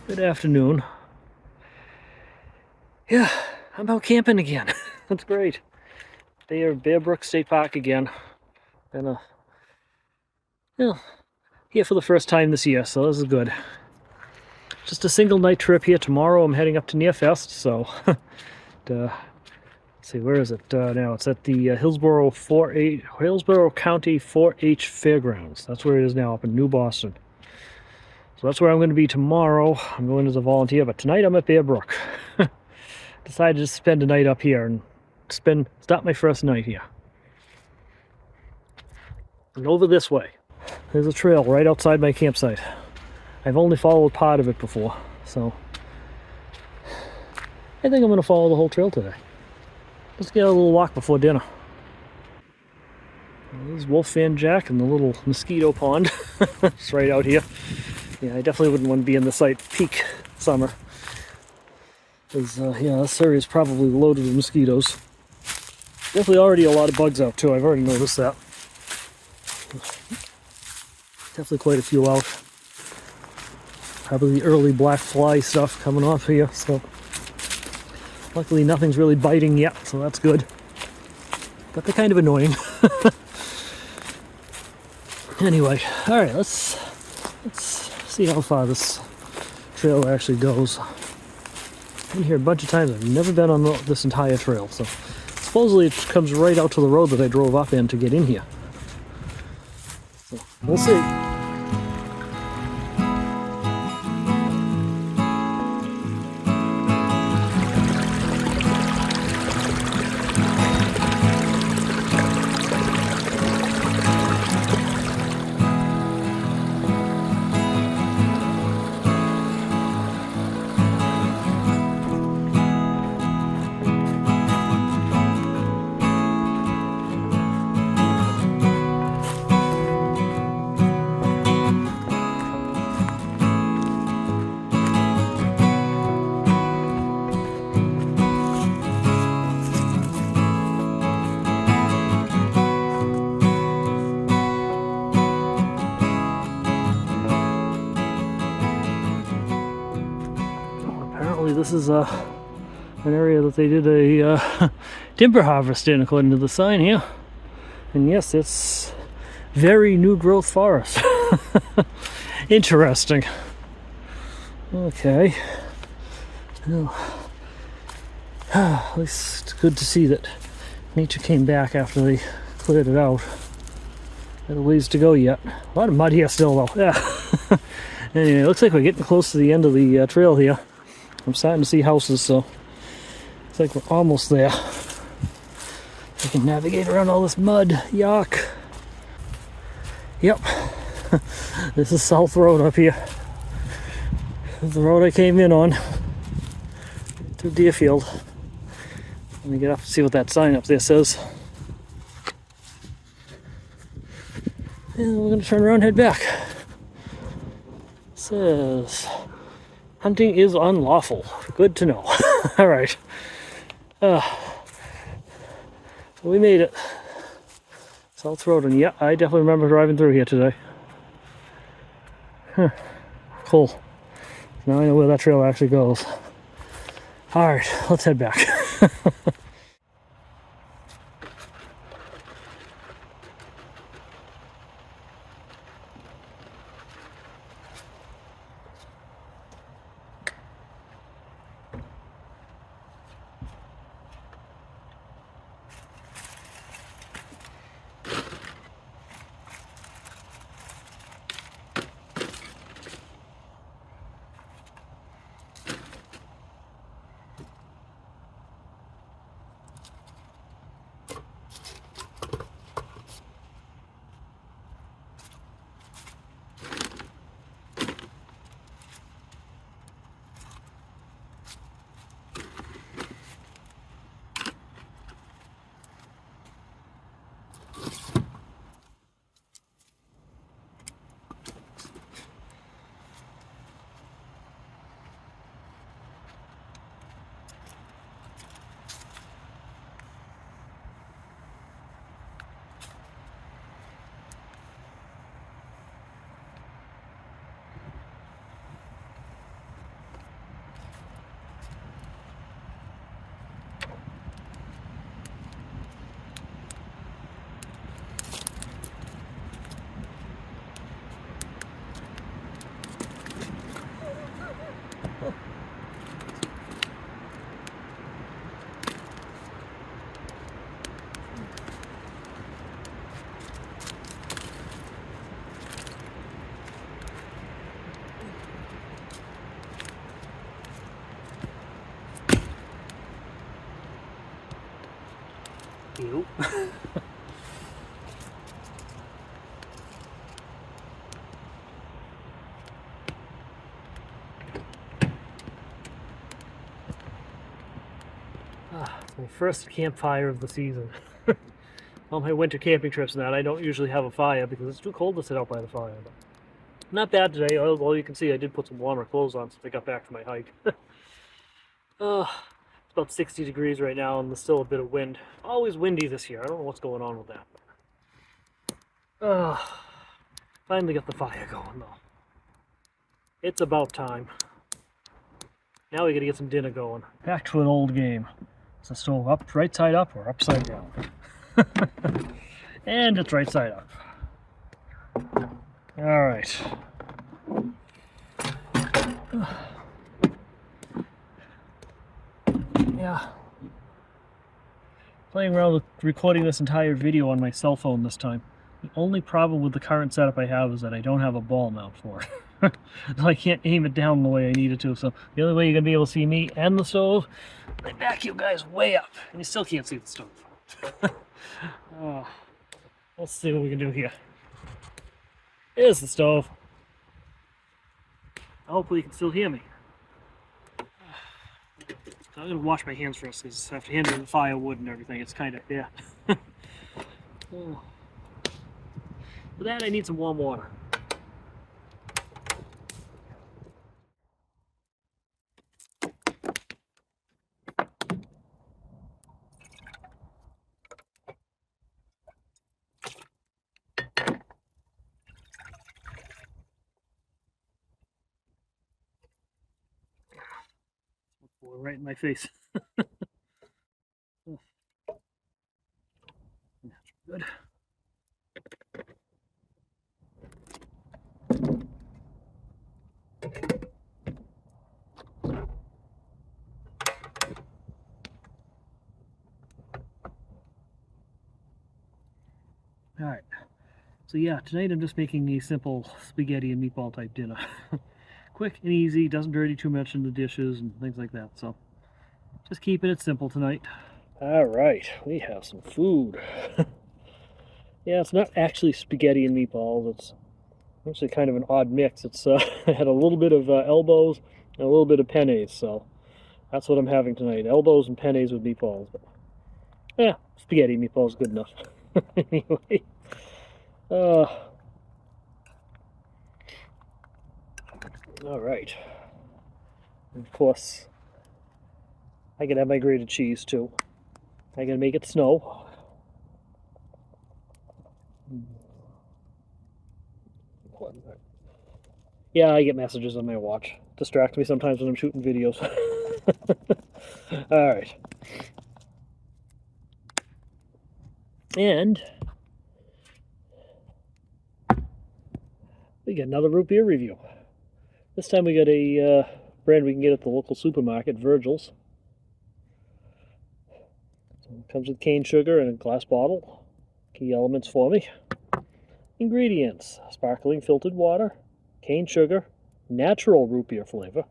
Good afternoon. Yeah, I'm out camping again. That's great. Bear Brook State Park again. Been here for the first time this year, so this is good. Just a single night trip here. Tomorrow I'm heading up to Nearfest, so let's see, where is it now? It's at the Hillsborough County 4-H Fairgrounds. That's where it is now, up in New Boston. So that's where I'm going to be tomorrow. I'm going as a volunteer, but tonight I'm at Bear Brook. Decided to spend a night up here and start my first night here. And over this way, there's a trail right outside my campsite. I've only followed part of it before, so I think I'm going to follow the whole trail today. Let's get a little walk before dinner. There's Wolfman Jack and the little mosquito pond. It's right out here. Yeah, I definitely wouldn't want to be in the site peak summer. Because, yeah, this area is probably loaded with mosquitoes. Definitely already a lot of bugs out, too. I've already noticed that. Definitely quite a few out. Probably the early black fly stuff coming off here, so luckily nothing's really biting yet, so that's good. But they're kind of annoying. Anyway, alright, let's see how far this trail actually goes. Been here a bunch of times. I've never been on this entire trail, so supposedly it comes right out to the road that I drove up in to get in here. So we'll see. This is an area that they did a timber harvest in, according to the sign here. And yes, it's very new growth forest. Interesting. Okay. Well, at least it's good to see that nature came back after they cleared it out. Got a ways to go yet. A lot of mud here still, though. Yeah. Anyway, it looks like we're getting close to the end of the trail here. I'm starting to see houses, so it's like we're almost there. I can navigate around all this mud. Yuck. Yep. This is South Road up here. This is the road I came in on through Deerfield. Let me get up and see what that sign up there says. And we're going to turn around and head back. It says, hunting is unlawful. Good to know. Alright. So we made it. South Road, and yeah, I definitely remember driving through here today. Huh. Cool. Now I know where that trail actually goes. Alright, let's head back. you. It's my first campfire of the season. On my winter camping trips and that, I don't usually have a fire because it's too cold to sit out by the fire. But not bad today. All you can see, I did put some warmer clothes on since I got back from my hike. It's about 60 degrees right now and there's still a bit of wind. Always windy this year. I don't know what's going on with that. Finally got the fire going though. It's about time. Now we gotta get some dinner going. Back to an old game. Is the stove up, right side up, or upside down? And it's right side up. All right. Yeah. Playing around with recording this entire video on my cell phone this time. The only problem with the current setup I have is that I don't have a ball mount for it. So I can't aim it down the way I need it to. So the only way you're going to be able to see me and the stove, I back you guys way up. And you still can't see the stove. Let's see what we can do here. Here's the stove. Hopefully you can still hear me. So I'm going to wash my hands first because I have to handle the firewood and everything. It's kind of, yeah. For that I need some warm water. Right in my face. Good. All right. So yeah, tonight I'm just making a simple spaghetti and meatball type dinner. Quick and easy, doesn't dirty too much in the dishes and things like that. So just keeping it simple tonight. All right, we have some food. Yeah, it's not actually spaghetti and meatballs. It's actually kind of an odd mix. It's I had a little bit of elbows and a little bit of pennes, so that's what I'm having tonight. Elbows and pennes with meatballs. But yeah, spaghetti and meatballs good enough. Anyway. All right. And of course, I can have my grated cheese too. I gotta make it snow. Yeah, I get messages on my watch. Distract me sometimes when I'm shooting videos. All right. And we got another root beer review. This time we got a brand we can get at the local supermarket, Virgil's. So it comes with cane sugar in a glass bottle. Key elements for me. Ingredients: sparkling filtered water, cane sugar, natural root beer flavor.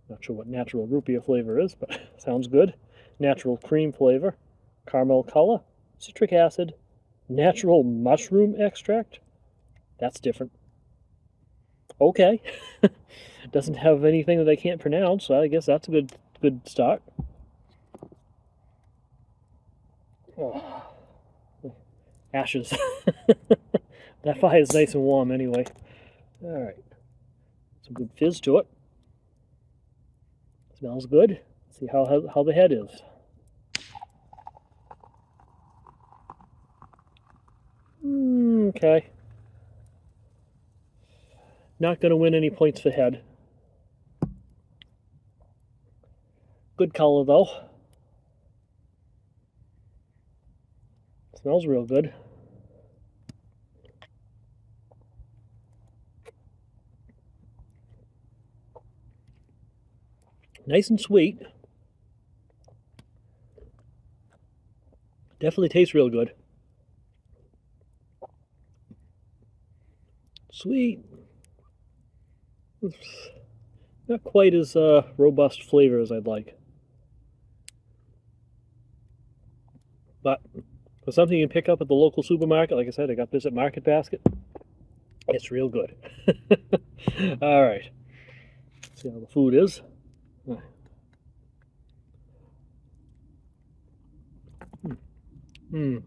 Not sure what natural root beer flavor is, but sounds good. Natural cream flavor, caramel color, citric acid, natural mushroom extract. That's different. Okay. Doesn't have anything that I can't pronounce, so I guess that's a good start. Oh. Ashes. That fire is nice and warm anyway. Alright. Some good fizz to it. Smells good. Let's see how the head is. Okay. Not going to win any points for head. Good color though. Smells real good. Nice and sweet. Definitely tastes real good. Sweet. Not quite as robust flavor as I'd like. But For something you can pick up at the local supermarket, like I said, I got this at Market Basket. It's real good. All right. See how the food is. Mm.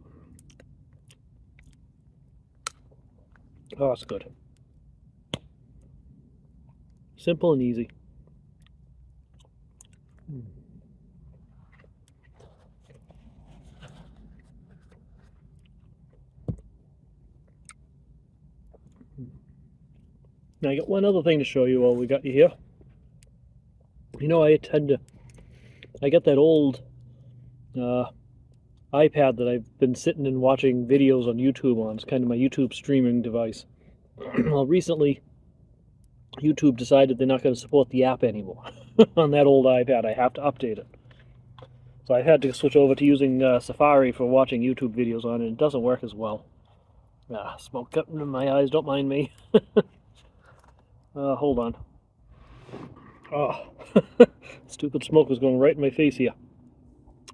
Oh, it's good. Simple and easy. Now I got one other thing to show you while we got you here. You know, I got that old iPad that I've been sitting and watching videos on YouTube on. It's kind of my YouTube streaming device. Well, recently, YouTube decided they're not going to support the app anymore on that old iPad. I have to update it. So I had to switch over to using Safari for watching YouTube videos on it. It doesn't work as well. Smoke coming in my eyes, don't mind me. Hold on. Oh, stupid smoke was going right in my face here.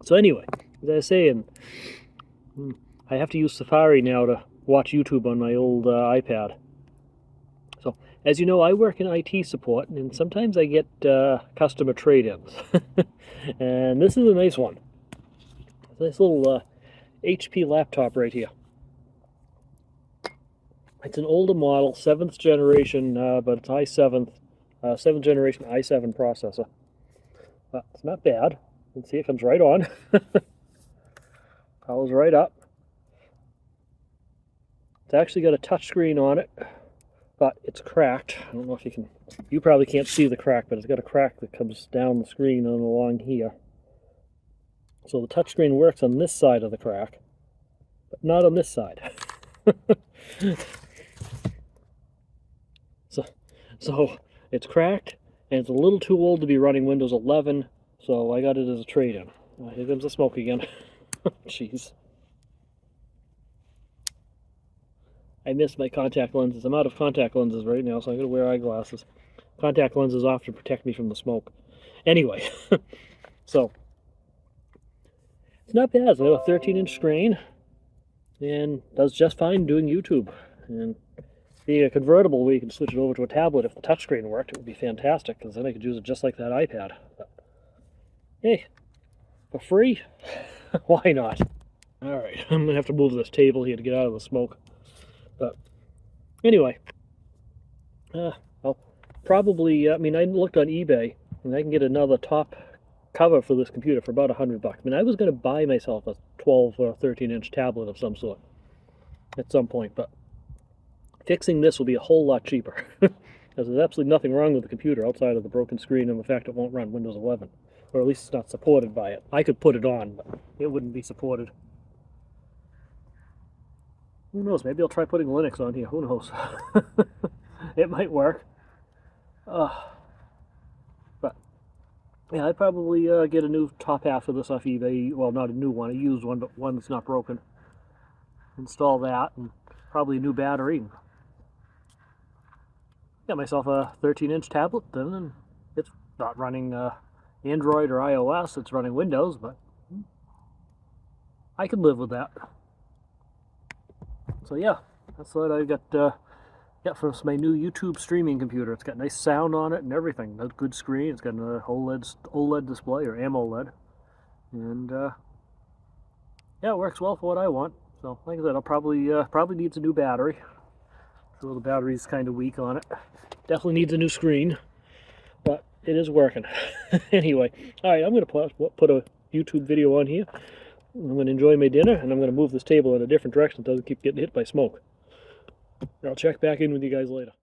So anyway, as I was saying, I have to use Safari now to watch YouTube on my old iPad. So, as you know, I work in IT support, and sometimes I get customer trade-ins. And this is a nice one. It's a nice little HP laptop right here. It's an older model, 7th generation, but it's i7, 7th generation i7 processor. It's not bad. You can see it comes right on. Powers right up. It's actually got a touchscreen on it, but it's cracked. I don't know if you probably can't see the crack, but it's got a crack that comes down the screen and along here. So the touchscreen works on this side of the crack, but not on this side. So it's cracked, and it's a little too old to be running Windows 11, so I got it as a trade-in. Here comes the smoke again. Jeez. I miss my contact lenses. I'm out of contact lenses right now, so I'm going to wear eyeglasses. Contact lenses often protect me from the smoke. Anyway, so it's not bad. It's got a 13-inch screen, and does just fine doing YouTube. And being a convertible where you can switch it over to a tablet, if the touchscreen worked, it would be fantastic, because then I could use it just like that iPad. But, hey, for free, why not? All right, I'm going to have to move this table here to get out of the smoke. But anyway, I'll probably, I looked on eBay, and I can get another top cover for this computer for about $100. I was going to buy myself a 12 or 13-inch tablet of some sort at some point, but fixing this will be a whole lot cheaper. Because there's absolutely nothing wrong with the computer outside of the broken screen and the fact it won't run Windows 11. Or at least it's not supported by it. I could put it on, but it wouldn't be supported. Who knows? Maybe I'll try putting Linux on here. Who knows? It might work. But yeah, I'd probably get a new top half of this off eBay. Well, not a new one, a used one, but one that's not broken. Install that, and probably a new battery. Got myself a 13-inch tablet then, and it's not running Android or iOS. It's running Windows, but I can live with that. So yeah, that's what I got for my new YouTube streaming computer. It's got nice sound on it and everything. A good screen. It's got an OLED display, or AMOLED, and yeah, it works well for what I want. So like I said, I'll probably needs a new battery. So the battery's kind of weak on it. Definitely needs a new screen, but it is working. Anyway, all right, I'm going to put a YouTube video on here. I'm going to enjoy my dinner, and I'm going to move this table in a different direction so it doesn't keep getting hit by smoke. I'll check back in with you guys later.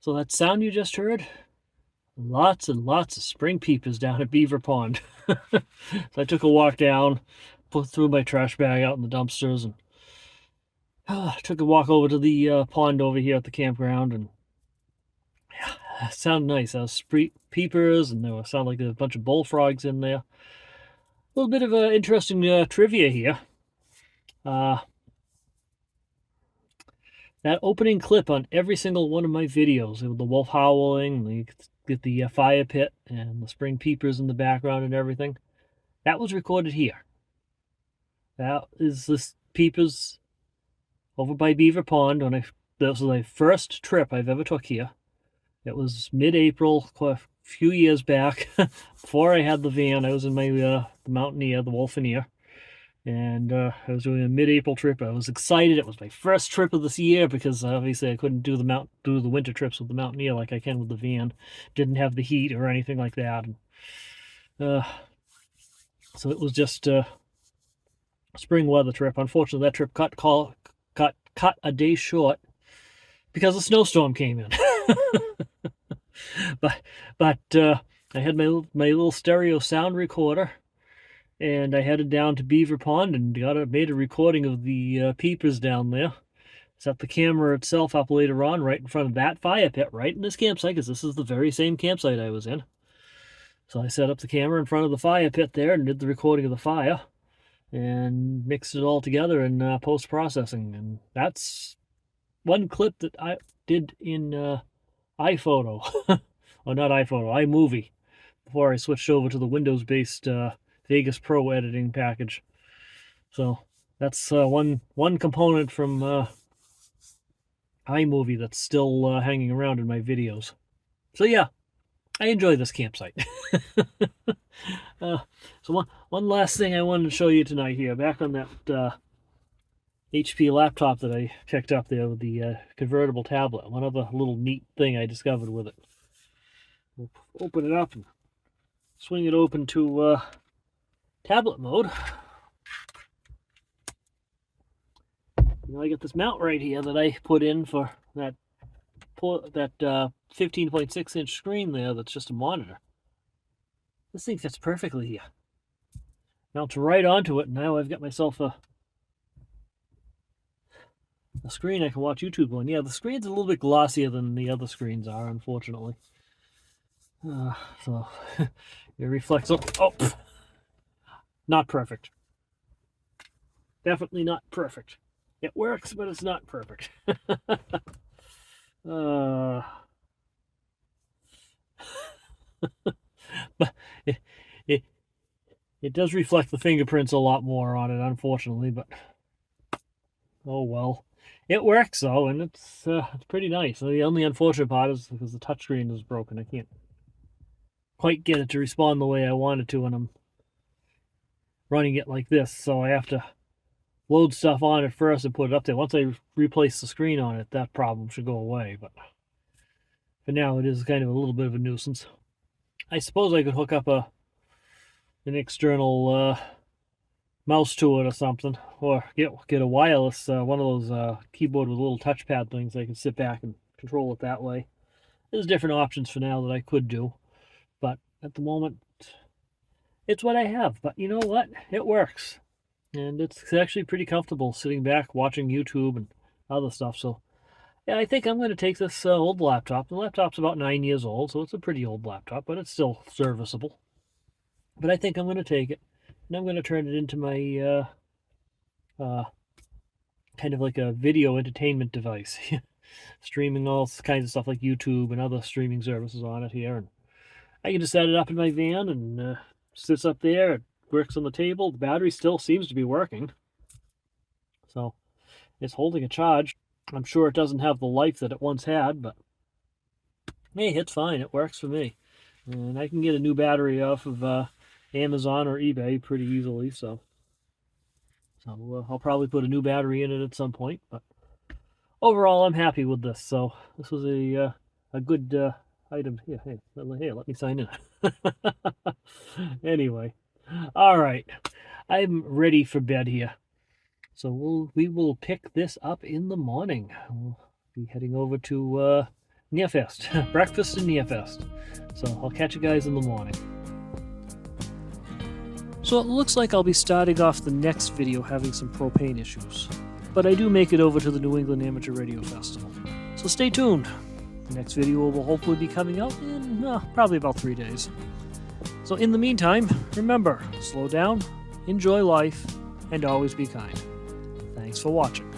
So that sound you just heard, lots and lots of spring peepers down at Beaver Pond. So I took a walk down, threw my trash bag out in the dumpsters and took a walk over to the pond over here at the campground, and yeah, it sounded nice. There was peepers, and there sounded like there was a bunch of bullfrogs in there. A little bit of interesting trivia here. That opening clip on every single one of my videos, with the wolf howling, you get the fire pit and the spring peepers in the background and everything, that was recorded here. That is this peepers over by Beaver Pond. That was my first trip I've ever took here. It was mid-April, a few years back, before I had the van. I was in my the Mountaineer, the Wolfineer. And I was doing a mid-April trip. I was excited. It was my first trip of this year because obviously I couldn't do the winter trips with the Mountaineer like I can with the van. Didn't have the heat or anything like that. And, so it was just a spring weather trip. Unfortunately, that trip got cut a day short because a snowstorm came in. but I had my little stereo sound recorder. And I headed down to Beaver Pond and made a recording of the peepers down there. Set the camera itself up later on right in front of that fire pit, right in this campsite, because this is the very same campsite I was in. So I set up the camera in front of the fire pit there and did the recording of the fire and mixed it all together in post-processing. And that's one clip that I did in iPhoto, or not iPhoto, iMovie, before I switched over to the Windows-based Vegas Pro editing package. So that's one component from iMovie that's still hanging around in my videos. So yeah, I enjoy this campsite. So one last thing I wanted to show you tonight here, back on that HP laptop that I picked up there with the convertible tablet. One other little neat thing I discovered with it. We'll open it up and swing it open to tablet mode. I got this mount right here that I put in for that 15.6 inch screen there. That's just a monitor. This thing fits perfectly here. Mounts right onto it, and now I've got myself a screen I can watch YouTube on. Yeah, the screen's a little bit glossier than the other screens are, unfortunately. So it reflects. Oh. Not perfect. Definitely not perfect. It works, but it's not perfect. But it does reflect the fingerprints a lot more on it, unfortunately. But oh well, it works though, and it's pretty nice. The only unfortunate part is because the touchscreen is broken. I can't quite get it to respond the way I want it to when I'm running it like this, so I have to load stuff on it first and put it up there. Once I replace the screen on it, that problem should go away, but for now it is kind of a little bit of a nuisance. I suppose I could hook up an external mouse to it or something, or get a wireless one of those keyboard with little touchpad things. I can sit back and control it that way. There's different options for now that I could do, but at the moment it's what I have. But you know what? It works. And it's actually pretty comfortable sitting back watching YouTube and other stuff. So yeah, I think I'm going to take this old laptop. The laptop's about 9 years old, so it's a pretty old laptop, but it's still serviceable. But I think I'm going to take it, and I'm going to turn it into my kind of like a video entertainment device. Streaming all kinds of stuff like YouTube and other streaming services on it here. And I can just set it up in my van and sits up there. It works on the table. The battery still seems to be working, so it's holding a charge. I'm sure it doesn't have the life that it once had, but hey, it's fine. It works for me, and I can get a new battery off of Amazon or eBay pretty easily. So I'll probably put a new battery in it at some point. But overall, I'm happy with this. So this was a good item. Yeah, hey, let me sign in. Anyway, all right, I'm ready for bed here. So we will pick this up in the morning. We'll be heading over to Nearfest, breakfast and Nearfest. So I'll catch you guys in the morning. So it looks like I'll be starting off the next video having some propane issues. But I do make it over to the New England Amateur Radio Festival. So stay tuned. The next video will hopefully be coming out in probably about 3 days. So in the meantime, remember, slow down, enjoy life, and always be kind. Thanks for watching.